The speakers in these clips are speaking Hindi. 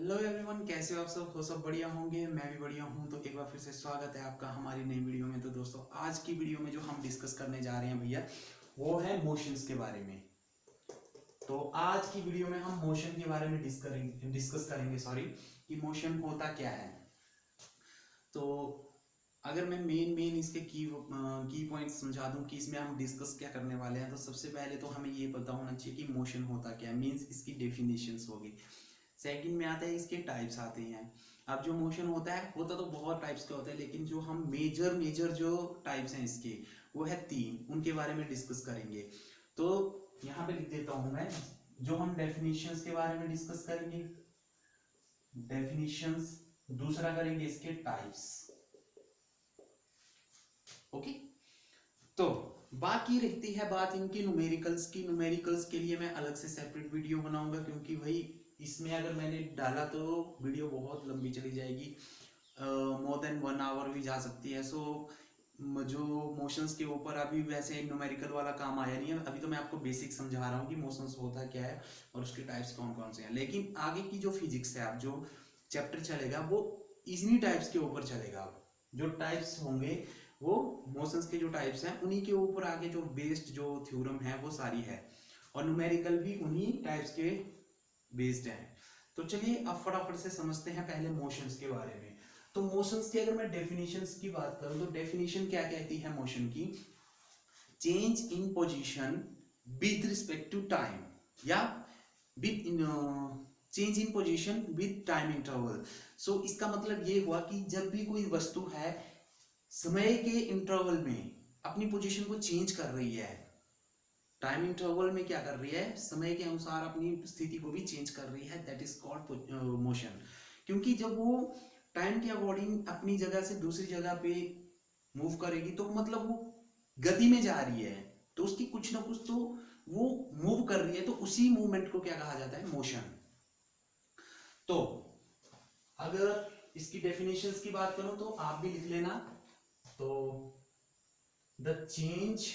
हेलो एवरीवन, कैसे हो आप सब बढ़िया होंगे। मैं भी बढ़िया हूँ। तो एक बार फिर से स्वागत है आपका हमारी नई वीडियो में। तो दोस्तों, आज की वीडियो में जो हम डिस्कस करने जा रहे हैं भैया, वो है मोशंस के बारे में। तो आज की वीडियो में हम मोशन के बारे में डिस्कस करेंगे सॉरी, कि मोशन होता क्या है। तो अगर मैं मेन इसके की पॉइंट्स समझा दूं कि इसमें हम डिस्कस क्या करने वाले हैं, तो सबसे पहले तो हमें ये पता होना चाहिए कि मोशन होता क्या है, मीन्स इसकी डेफिनेशंस होगी। सेकंड में आता है इसके टाइप्स आते हैं। अब जो मोशन होता तो बहुत टाइप्स का होता है, लेकिन जो हम मेजर जो टाइप्स हैं इसके, वो है 3। उनके बारे में डिस्कस करेंगे। तो यहाँ पे लिख देता हूँ मैं। जो हम डेफिनेशंस के बारे में डिस्कस करेंगे, डेफिनेशंस। दूसरा करेंगे इसके टाइप्स। ओके। तो बाकी रहती है बात इनकी न्यूमेरिकल्स की। न्यूमेरिकल्स के लिए मैं अलग से सेपरेट वीडियो बनाऊंगा, क्योंकि भाई इसमें अगर मैंने डाला तो वीडियो बहुत लंबी चली जाएगी, मोर देन 1 आवर भी जा सकती है। सो जो मोशंस के ऊपर अभी वैसे न्यूमेरिकल वाला काम आया नहीं है। अभी तो मैं आपको बेसिक समझा रहा हूँ कि मोशंस होता क्या है और उसके टाइप्स कौन कौन से हैं। लेकिन आगे की जो फिजिक्स है, अब जो चैप्टर चलेगा वो इन्हीं टाइप्स के ऊपर चलेगा। जो टाइप्स होंगे वो मोशंस के जो टाइप्स हैं उन्हीं के ऊपर आगे जो बेस्ड जो थ्योरम है वो सारी है, और न्यूमेरिकल भी उन्हीं टाइप्स के बेस्ड हैं। तो चलिए अब फटाफट से समझते हैं पहले मोशंस के बारे में। तो मोशंस की अगर मैं डेफिनेशंस की बात करूं, तो डेफिनेशन क्या कहती है मोशन की? Change in position with respect to time, या within change in position with time interval. So इसका मतलब ये हुआ कि जब भी कोई वस्तु है समय के इंटरवल में अपनी पोजीशन को चेंज कर रही है, टाइम इंटरवल में क्या कर रही है, समय के अनुसार अपनी स्थिति को भी चेंज कर रही है, दैट इज कॉल्ड मोशन। क्योंकि जब वो टाइम के अकॉर्डिंग अपनी जगह से दूसरी जगह पे मूव करेगी, तो मतलब वो गति में जा रही है, तो उसकी कुछ ना कुछ तो वो मूव कर रही है, तो उसी मूवमेंट को क्या कहा जाता है? मोशन। तो अगर इसकी डेफिनेशंस की बात करूं तो आप भी लिख लेना। तो the change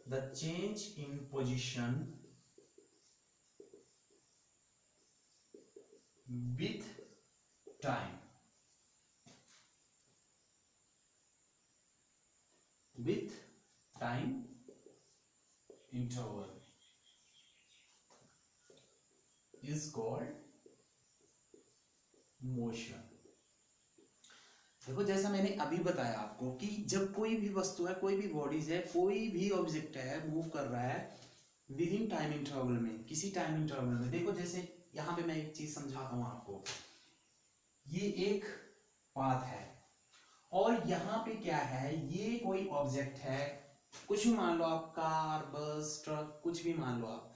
in position with time, with time interval is called motion। देखो, जैसा मैंने अभी बताया आपको कि जब कोई भी वस्तु है, कोई भी बॉडीज है, कोई भी ऑब्जेक्ट है, मूव कर रहा है विद इन टाइम इंटरवल में, किसी टाइम इंटरवल में। देखो, जैसे यहाँ पे मैं एक चीज समझाता हूँ आपको। ये एक पाथ है और यहाँ पे क्या है, ये कोई ऑब्जेक्ट है, कुछ भी मान लो आप, कार, बस, ट्रक, कुछ भी मान लो आप।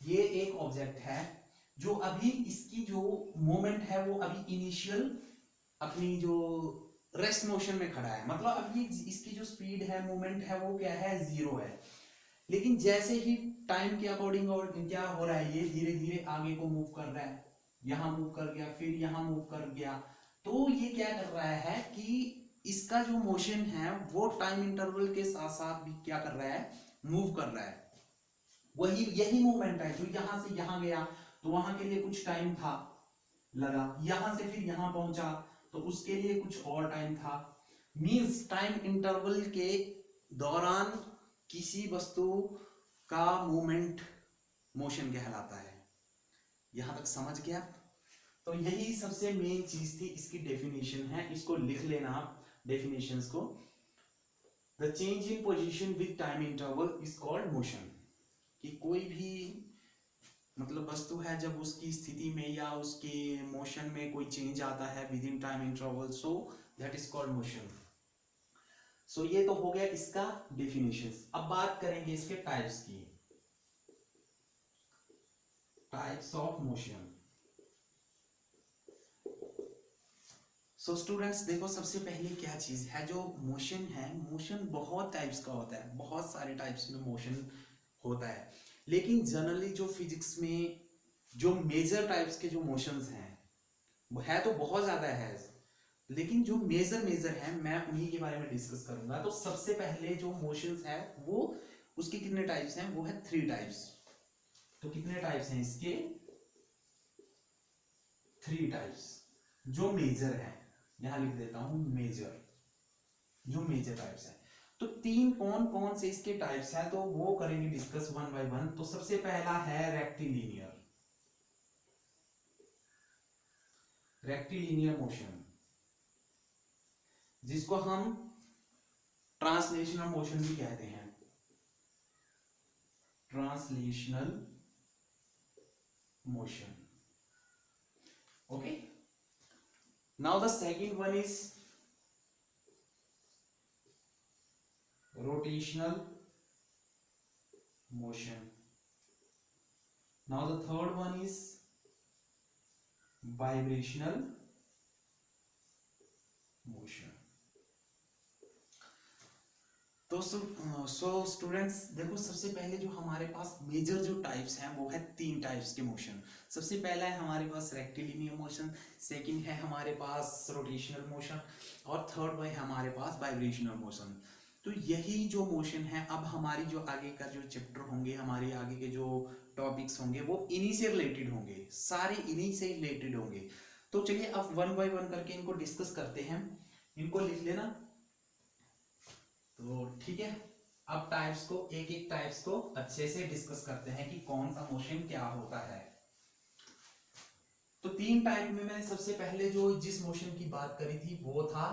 ये एक ऑब्जेक्ट है जो अभी इसकी जो मोमेंट है वो अभी इनिशियल अपनी जो रेस्ट मोशन में खड़ा है, मतलब अभी इसकी जो स्पीड है, मूवमेंट है, वो क्या है? 0 है। लेकिन जैसे ही टाइम के अकॉर्डिंग और क्या हो रहा है, ये धीरे धीरे आगे को मूव कर रहा है, यहां मूव कर गया, फिर यहां मूव कर गया। तो ये क्या कर रहा है कि इसका जो मोशन है वो टाइम इंटरवल के साथ साथ भी क्या कर रहा है? मूव कर रहा है। वही यही मूवमेंट है जो यहां से यहां गया, तो वहां के लिए कुछ टाइम था लगा, यहां से फिर यहां पहुंचा तो उसके लिए कुछ और टाइम था। मींस टाइम इंटरवल के दौरान किसी वस्तु का मूवमेंट मोशन कहलाता है। यहां तक समझ गया? तो यही सबसे मेन चीज थी, इसकी डेफिनेशन है, इसको लिख लेना आप डेफिनेशंस को। The change in position with time interval is called motion. कि कोई भी मतलब वस्तु है, जब उसकी स्थिति में या उसके मोशन में कोई चेंज आता है within time interval, so that is called motion. So ये तो हो गया इसका डेफिनेशंस। अब बात करेंगे इसके टाइप्स की, types of motion. So students देखो, सबसे पहले क्या चीज है, जो मोशन है, मोशन बहुत टाइप्स का होता है, बहुत सारे टाइप्स में मोशन होता है। लेकिन जनरली जो फिजिक्स में जो मेजर टाइप्स के जो मोशंस हैं, वो है तो बहुत ज्यादा है, लेकिन जो मेजर है मैं उन्हीं के बारे में डिस्कस करूंगा। तो सबसे पहले जो मोशंस है वो, उसके कितने टाइप्स हैं? वो है 3 टाइप्स। तो कितने टाइप्स हैं इसके? 3 टाइप्स जो मेजर है, यहां लिख देता हूं मेजर, जो मेजर टाइप्स है। तो 3 कौन कौन से इसके टाइप्स हैं, तो वो करेंगे डिस्कस वन बाय वन। तो सबसे पहला है रेक्टिलिनियर, रेक्टिलिनियर मोशन, जिसको हम ट्रांसलेशनल मोशन भी कहते हैं, translational motion. Okay, now the second one is rotational motion. Now the third one is vibrational motion. तो सो स्टूडेंट्स देखो, सबसे पहले जो हमारे पास मेजर जो टाइप्स हैं वो है 3 टाइप्स के मोशन। सबसे पहला है हमारे पास रेक्टिलिनियर मोशन, सेकंड है हमारे पास रोटेशनल मोशन, और थर्ड है हमारे पास वाइब्रेशनल मोशन। तो यही जो मोशन है, अब हमारी जो आगे का जो चैप्टर होंगे, हमारे आगे के जो टॉपिक्स होंगे वो इन्हीं से रिलेटेड होंगे, सारे इन्हीं से रिलेटेड होंगे। तो चलिए अब वन बाय वन करके इनको डिस्कस करते हैं, इनको लिख लेना। तो ठीक है, अब टाइप्स को एक एक टाइप्स को अच्छे से डिस्कस करते हैं कि कौन सा मोशन क्या होता है। तो 3 टाइप में मैंने सबसे पहले जो जिस मोशन की बात करी थी वो था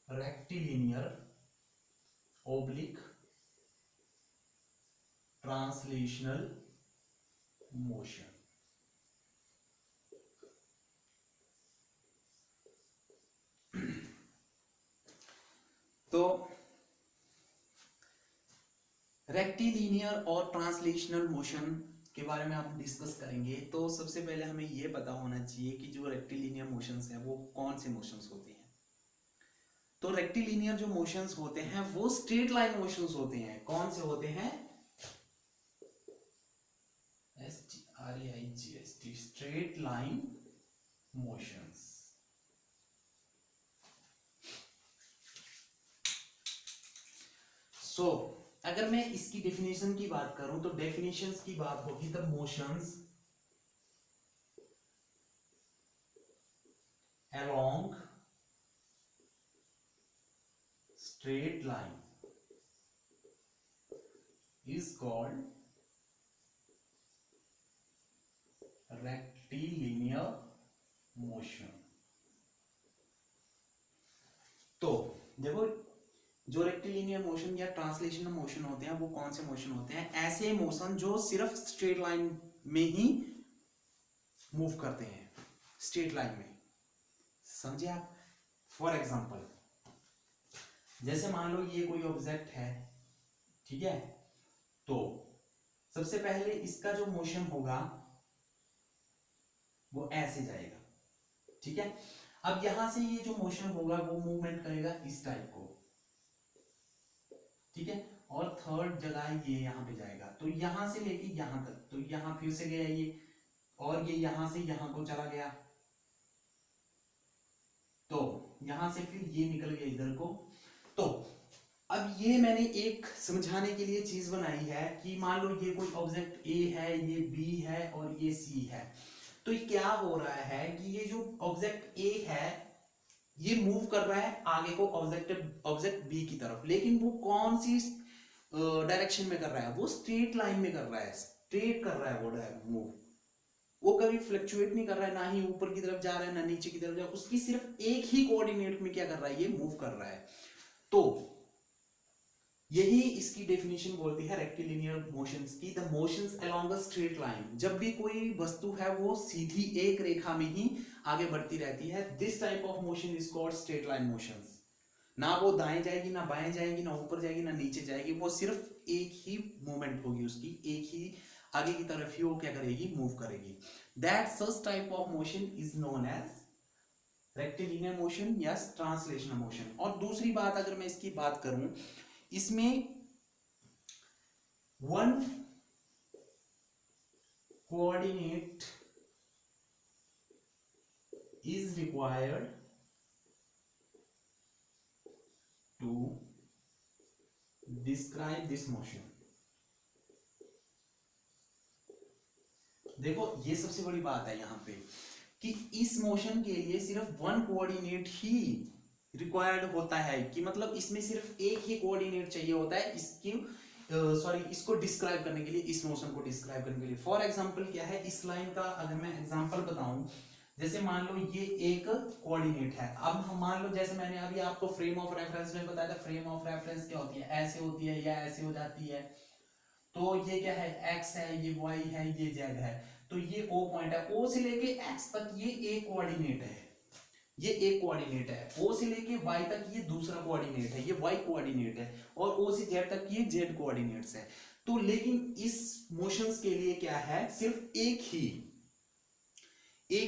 रेक्टिलिनियर ओब्लिक ट्रांसलेशनल मोशन। तो रेक्टिलिनियर और ट्रांसलेशनल मोशन के बारे में आप डिस्कस करेंगे। तो सबसे पहले हमें यह पता होना चाहिए कि जो रेक्टिलिनियर मोशंस हैं वो कौन से मोशंस होते हैं। तो रेक्टिलिनियर जो मोशंस होते हैं वो स्ट्रेट लाइन मोशंस होते हैं। कौन से होते हैं? STRAIGST, straight line motions. So अगर मैं इसकी डेफिनेशन की बात करूं तो डेफिनेशंस की बात होगी the motions along straight line is called rectilinear motion। तो देखो, जो रेक्टिलिनियर मोशन या ट्रांसलेशनल मोशन होते हैं वो कौन से मोशन होते हैं? ऐसे मोशन जो सिर्फ स्ट्रेट लाइन में ही मूव करते हैं, स्ट्रेट लाइन में। समझे आप? फॉर एग्जांपल, जैसे मान लो ये कोई ऑब्जेक्ट है, ठीक है, तो सबसे पहले इसका जो मोशन होगा वो ऐसे जाएगा, ठीक है। अब यहां से ये जो मोशन होगा वो मूवमेंट करेगा इस टाइप को, ठीक है, और थर्ड जगह ये यहां पे जाएगा, तो यहां से लेके यहां तक, तो यहां फिर से गया ये, और ये यहां से यहां को चला गया, तो यहां से फिर ये निकल गया इधर को। तो अब ये मैंने एक समझाने के लिए चीज बनाई है कि मान लो ये कोई ऑब्जेक्ट ए है, ये बी है और ये सी है। तो ये क्या हो रहा है कि ये जो ऑब्जेक्ट ए है ये मूव कर रहा है आगे को ऑब्जेक्ट बी की तरफ, लेकिन वो कौन सी डायरेक्शन में कर रहा है? वो स्ट्रेट लाइन में कर रहा है, स्ट्रेट कर रहा है वो मूव। वो कभी फ्लक्चुएट नहीं कर रहा है, ना ही ऊपर की तरफ जा रहा है ना नीचे की तरफ जा रहा है, उसकी सिर्फ एक ही कोऑर्डिनेट में क्या कर रहा है? ये मूव कर रहा है। तो यही इसकी डेफिनेशन बोलती है रेक्टिलिनियर मोशंस की, the motions along a straight line. जब भी कोई वस्तु है वो सीधी एक रेखा में ही आगे बढ़ती रहती है, this type of motion is called straight line motions. ना वो दाएं जाएगी, ना बाएं जाएगी, ना ऊपर जाएगी, ना नीचे जाएगी, वो सिर्फ एक ही मूवमेंट होगी उसकी, एक ही आगे की तरफ ही वो क्या करेगी? मूव करेगी। That such type of motion is known as rectilinear motion या ट्रांसलेशनल मोशन। और दूसरी बात अगर मैं इसकी बात करूं, इसमें one coordinate is required to describe this motion। देखो ये सबसे बड़ी बात है यहाँ पे कि इस मोशन के लिए सिर्फ वन कोऑर्डिनेट ही रिक्वायर्ड होता है, कि मतलब इसमें सिर्फ एक ही कोऑर्डिनेट चाहिए होता है इसकी सॉरी इसको डिस्क्राइब करने के लिए, इस मोशन को डिस्क्राइब करने के लिए। फॉर एग्जांपल क्या है, इस लाइन का अगर मैं एग्जांपल बताऊं, जैसे मान लो ये एक कोऑर्डिनेट है। अब हम मान लो जैसे मैंने अभी आपको फ्रेम ऑफ रेफरेंस में बताया था, फ्रेम ऑफ रेफरेंस क्या होती है, ऐसे होती है या ऐसे हो जाती है। तो ये क्या है, x है, ये y है, ये z है। तो ये O पॉइंट है, O से लेके x तक ये एक कोऑर्डिनेट है, ये एक कोऑर्डिनेट है। O से लेके y तक ये दूसरा कोऑर्डिनेट है, ये y कोऑर्डिनेट है। और O से z तक ये z कोऑर्डिनेट्स है। तो लेकिन इस मोशंस के लिए क्या है, सिर्फ एक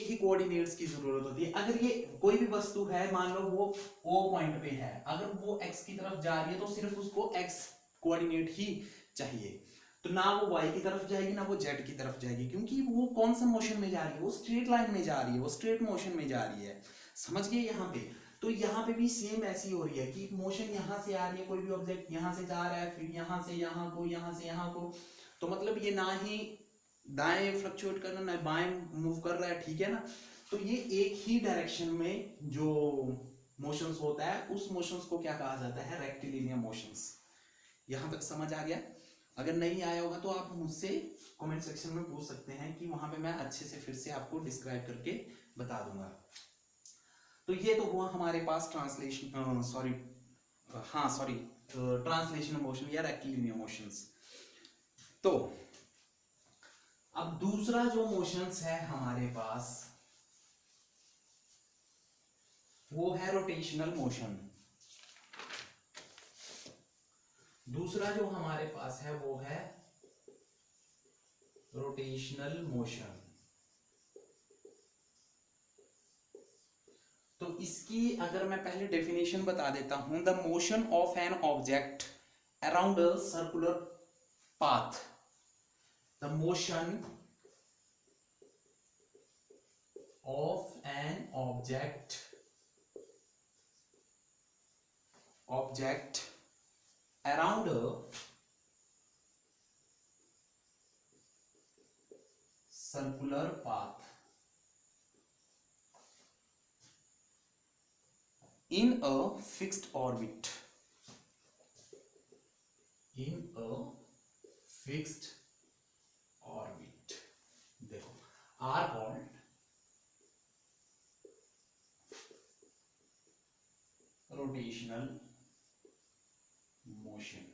ही कोऑर्डिनेट्स की जरूरत होती है। अगर ये कोई भी वस्तु है, मान लो वो O पॉइंट पे है, अगर वो x की तरफ जा रही है तो सिर्फ उसको x कोऑर्डिनेट ही चाहिए। तो ना वो y की तरफ जाएगी ना वो z की तरफ जाएगी, क्योंकि वो कौन सा मोशन में जा रही है, वो स्ट्रेट लाइन में जा रही है, वो स्ट्रेट मोशन में जा रही है। समझ गए यहाँ पे? तो यहाँ पे भी सेम ऐसी हो रही है कि मोशन यहाँ से आ रही है, कोई भी ऑब्जेक्ट यहाँ से जा रहा है, फिर यहाँ से यहाँ को, यहाँ से यहाँ को। तो मतलब ये ना ही दाएं फ्लक्चुएट कर रहा है ना बाएं मूव कर रहा है, ठीक है ना। तो ये एक ही डायरेक्शन में जो मोशंस होता है, उस मोशंस को क्या कहा जाता है, रेक्टिलिनियर मोशंस। यहां तक समझ आ गया? अगर नहीं आया होगा तो आप मुझसे कमेंट सेक्शन में पूछ सकते हैं, कि वहां पे मैं अच्छे से फिर से आपको डिस्क्राइब करके बता दूंगा। तो ये तो हुआ हमारे पास ट्रांसलेशन ट्रांसलेशन मोशन या रेक्टिलिनियर मोशंस। तो अब दूसरा जो मोशंस है हमारे पास, वो है रोटेशनल मोशन। दूसरा जो हमारे पास है वो है रोटेशनल मोशन। तो इसकी अगर मैं पहले डेफिनेशन बता देता हूं, the motion of an object around a circular path, the motion of an object around a circular path in a fixed orbit, देखो are called rotational motion।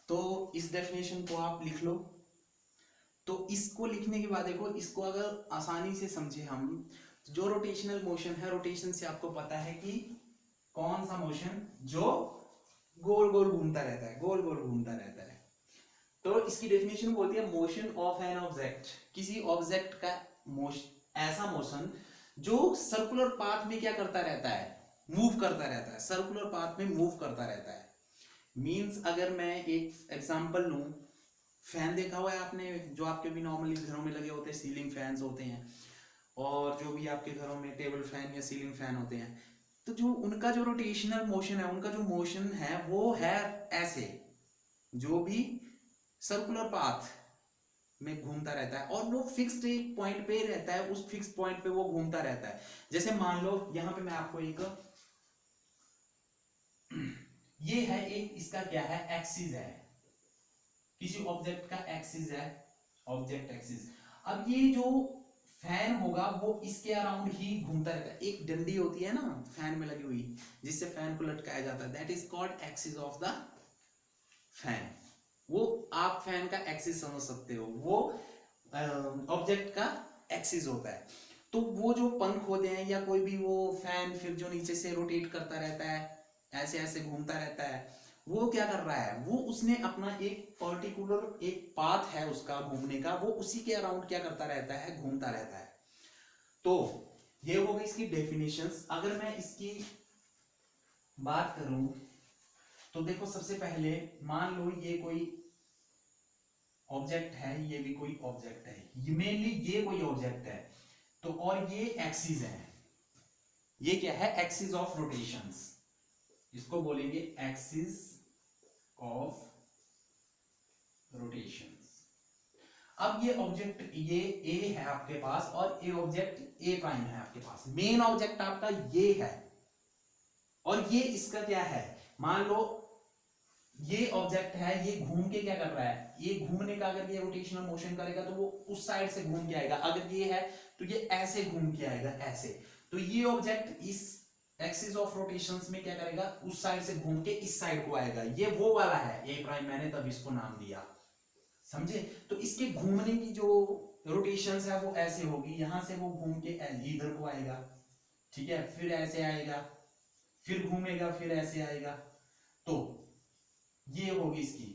तो इस डेफिनेशन को आप लिख लो। तो इसको लिखने के बाद देखो, इसको अगर आसानी से समझे हम, जो रोटेशनल मोशन है, रोटेशन से आपको पता है कि कौन सा मोशन जो गोल गोल घूमता रहता है, गोल गोल घूमता रहता है। तो इसकी डेफिनेशन बोलती है मोशन ऑफ एन ऑब्जेक्ट, किसी ऑब्जेक्ट का मोशन, ऐसा मोशन जो सर्कुलर पाथ में क्या करता रहता है, मूव करता रहता है, सर्कुलर पाथ में मूव करता रहता है। मींस अगर मैं एक एग्जांपल लूं, फैन देखा हुआ है आपने, जो आपके भी नॉर्मली घरों में लगे होते हैं, सीलिंग फैंस होते हैं, और जो भी आपके घरों में टेबल फैन या सीलिंग फैन होते हैं। तो जो उनका जो रोटेशनल मोशन है, उनका जो मोशन है वो है ऐसे, जो भी सर्कुलर पाथ में घूमता रहता है, और वो फिक्स्ड एक पॉइंट पे रहता है, उस फिक्स्ड पॉइंट पे वो घूमता रहता है। जैसे मान लो यहां पे मैं आपको एक ये है, एक इसका क्या है, एक्सिस है, किसी ऑब्जेक्ट का एक्सिस है, ऑब्जेक्ट एक्सिस। अब ये जो फैन होगा वो इसके अराउंड ही घूमता रहता है। एक डंडी होती है ना फैन में लगी हुई, जिससे फैन को लटकाया जाता है, that is called axis of the fan. वो आप फैन का एक्सिस समझ सकते हो, वो ऑब्जेक्ट का एक्सिस होता है। तो वो जो पंख होते हैं या कोई भी वो फैन फिर जो नीचे से रोटेट करता रहता है, ऐसे ऐसे घूमता रहता है, वो क्या कर रहा है, वो उसने अपना एक पर्टिकुलर एक पाथ है उसका घूमने का, वो उसी के अराउंड क्या करता रहता है, घूमता रहता है। तो ये हो गई इसकी डेफिनेशंस। अगर मैं इसकी बात करूं तो देखो, सबसे पहले मान लो ये कोई ऑब्जेक्ट है, ये भी कोई ऑब्जेक्ट है, ये मेनली ये कोई ऑब्जेक्ट है, तो और ये एक्सिस है, ये क्या है, एक्सिस ऑफ रोटेशंस, इसको बोलेंगे एक्सिस ऑफ अब ये ऑब्जेक्ट ये ए है आपके पास और ये ऑब्जेक्ट ए प्राइम है आपके पास, मेन ऑब्जेक्ट आपका ये है और ये इसका क्या है, मान लो ये ऑब्जेक्ट है, ये घूम के क्या कर रहा है, ये घूमने का अगर ये रोटेशनल मोशन करेगा तो वो उस साइड से घूम के आएगा, अगर ये है तो ये ऐसे घूम के आएगा ऐसे, तो ये ऑब्जेक्ट इस एक्सिस ऑफ रोटेशंस में क्या करेगा, उस साइड से घूम के इस साइड को आएगा, ये वो वाला है ए प्राइम, मैंने तब इसको नाम दिया, समझे। तो इसके घूमने की जो रोटेशंस है वो ऐसे होगी, यहां से वो घूम के इधर को आएगा, ठीक है, फिर ऐसे आएगा, फिर घूमेगा, फिर ऐसे आएगा, तो ये होगी इसकी।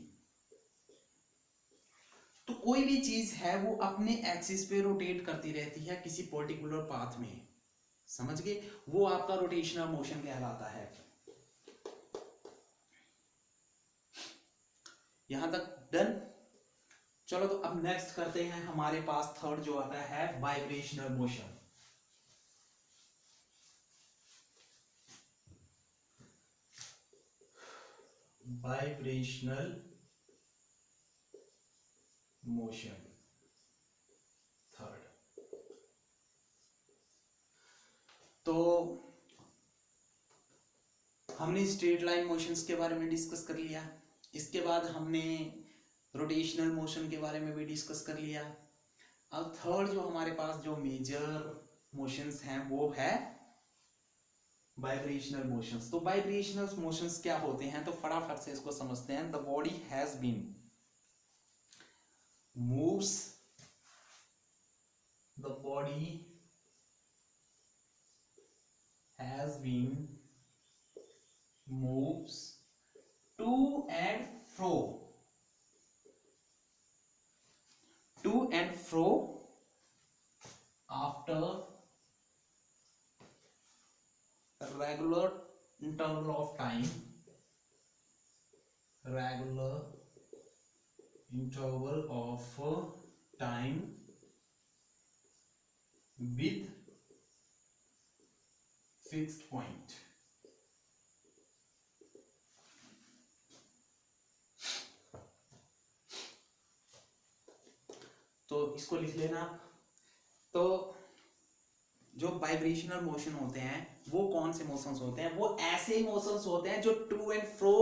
तो कोई भी चीज है वो अपने एक्सिस पे रोटेट करती रहती है किसी पर्टिकुलर पाथ में, समझ गए, वो आपका रोटेशनल मोशन कहलाता है। यहां तक डन। चलो तो अब नेक्स्ट करते हैं, हमारे पास थर्ड जो आता है vibrational motion. Vibrational motion third. तो हमने स्ट्रेट लाइन मोशंस के बारे में डिस्कस कर लिया, इसके बाद हमने रोटेशनल मोशन के बारे में भी डिस्कस कर लिया। अब थर्ड जो हमारे पास जो मेजर मोशंस हैं वो है वाइब्रेशनल मोशंस। तो वाइब्रेशनल मोशंस क्या होते हैं, तो फटाफट से इसको समझते हैं। The body has been moves, the body has been moves to and fro, to and fro after a regular interval of time, regular interval of time with fixed point। तो इसको लिख लेना। तो जो वाइब्रेशनल मोशन होते हैं वो कौन से मोशंस होते हैं, वो ऐसे मोशंस होते हैं जो टू एंड फ्रो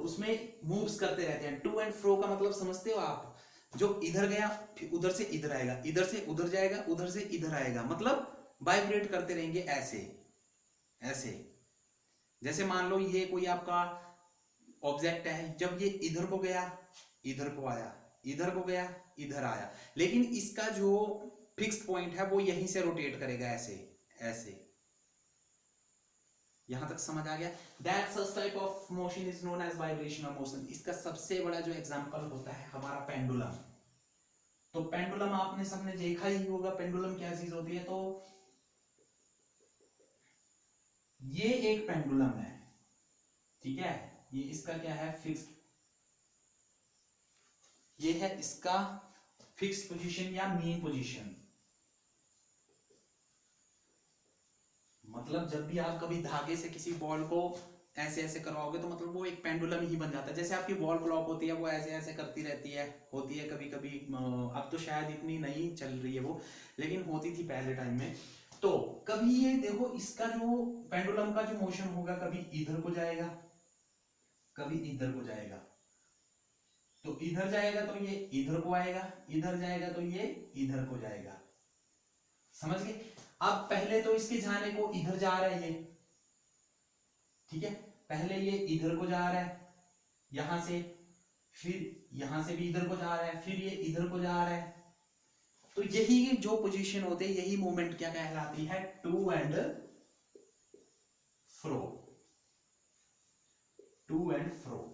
उसमें मूव्स करते रहते हैं। टू एंड फ्रो का मतलब समझते हो आप, जो इधर गया फिर उधर से इधर आएगा, इधर से उधर जाएगा, उधर से इधर आएगा, मतलब वाइब्रेट करते रहेंगे ऐसे ऐसे। जैसे मान लो ये कोई आपका ऑब्जेक्ट है, जब ये इधर को गया इधर को आया, इधर को गया इधर आया, लेकिन इसका जो फिक्स्ड पॉइंट है वो यहीं से रोटेट करेगा ऐसे ऐसे। यहां तक समझ आ गया। That such type of motion is known as vibrational motion. इसका सबसे बड़ा जो एग्जांपल होता है हमारा पेंडुलम। तो पेंडुलम आपने सबने देखा ही होगा, पेंडुलम क्या चीज होती है। तो ये एक पेंडुलम है, ठीक है, ये इसका क्या है, फिक्स्ड, ये है इसका फिक्स्ड पोजीशन या मीन पोजीशन। मतलब जब भी आप कभी धागे से किसी बॉल को ऐसे ऐसे करवाओगे तो मतलब वो एक पेंडुलम ही बन जाता है। जैसे आपकी वॉल क्लॉक होती है वो ऐसे ऐसे करती रहती है, होती है कभी कभी, अब तो शायद इतनी नहीं चल रही है वो, लेकिन होती थी पहले टाइम में। तो कभी ये देखो, इसका जो पेंडुलम का जो मोशन होगा, कभी इधर को जाएगा कभी इधर को जाएगा। तो इधर जाएगा तो ये इधर को आएगा, इधर जाएगा तो ये इधर को जाएगा, समझ गए। अब पहले तो इसके जाने को इधर जा रहा है ये, ठीक है, पहले ये इधर को जा रहा है यहां से, फिर यहां से भी इधर को जा रहा है, फिर ये इधर को जा रहा है। तो यही जो पोजीशन होते हैं, यही मूवमेंट क्या कहलाती है, to and fro, to and fro.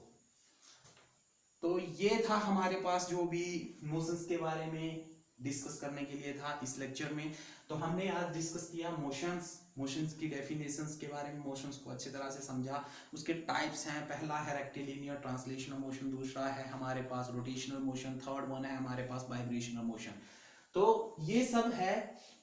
तो ये था हमारे पास जो भी मोशंस के बारे में डिस्कस करने के लिए था इस लेक्चर में। तो हमने आज डिस्कस किया मोशंस की डेफिनेशंस के बारे में, मोशंस को अच्छी तरह से समझा। उसके टाइप्स हैं, पहला है रेक्टिलिनियर ट्रांसलेशनल मोशन, दूसरा है हमारे पास रोटेशनल मोशन, थर्ड वन है हमारे पास वाइब्रेशनल मोशन। तो ये सब है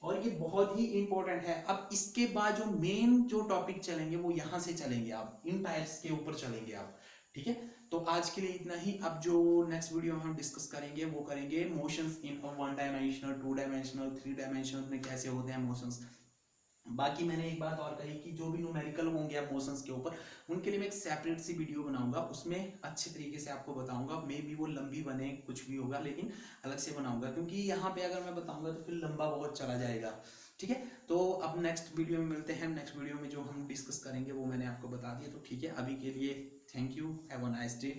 और ये बहुत ही इंपॉर्टेंट है। अब इसके बाद जो मेन जो टॉपिक चलेंगे वो यहाँ से चलेंगे, आप इन टाइप्स के ऊपर चलेंगे आप, ठीक है। तो तो आज के लिए इतना ही। अब जो नेक्स्ट वीडियो में हम डिस्कस करेंगे वो करेंगे मोशंस इन 1 डायमेंशनल, 2 डायमेंशनल, 3 डायमेंशनल में कैसे होते हैं मोशंस। बाकी मैंने एक बात और कही कि जो भी न्यूमेरिकल होंगे अब मोशंस के ऊपर, उनके लिए मैं एक सेपरेट सी वीडियो बनाऊंगा, उसमें अच्छे तरीके से आपको बताऊंगा। मे बी वो लंबी बने, कुछ भी होगा, लेकिन अलग से बनाऊंगा, क्योंकि यहाँ पे अगर मैं बताऊंगा तो फिर लंबा बहुत चला जाएगा। ठीक है, तो अब नेक्स्ट वीडियो में मिलते हैं। नेक्स्ट वीडियो में जो हम डिस्कस करेंगे वो मैंने आपको बता दिया, तो ठीक है, अभी के लिए thank you, have a nice day.